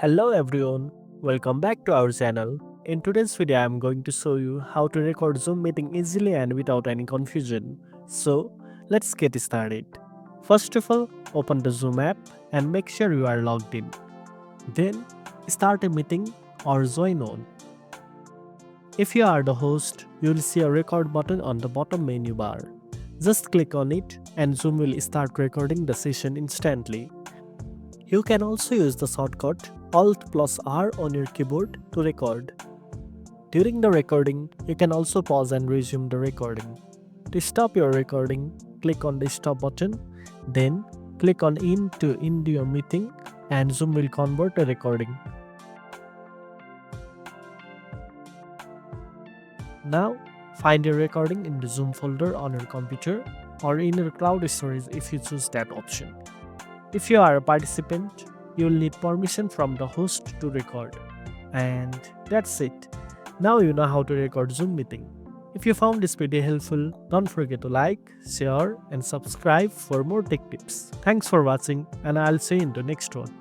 Hello everyone, welcome back to our channel. In today's video I am going to show you how to record Zoom meeting easily and without any confusion. So let's get started. First of all, open the Zoom app and make sure you are logged in. Then start a meeting or join on. If you are the host, you will see a record button on the bottom menu bar. Just click on it and Zoom will start recording the session instantly. You can also use the shortcut Alt plus R on your keyboard to record. During the recording, you can also pause and resume the recording. To stop your recording, click on the stop button, then click on end to end your meeting and Zoom will convert the recording. Now, find your recording in the Zoom folder on your computer or in your cloud storage if you choose that option. If you are a participant, you will need permission from the host to record. And that's it. Now you know how to record Zoom meeting. If you found this video helpful, don't forget to like, share and subscribe for more tech tips. Thanks for watching and I'll see you in the next one.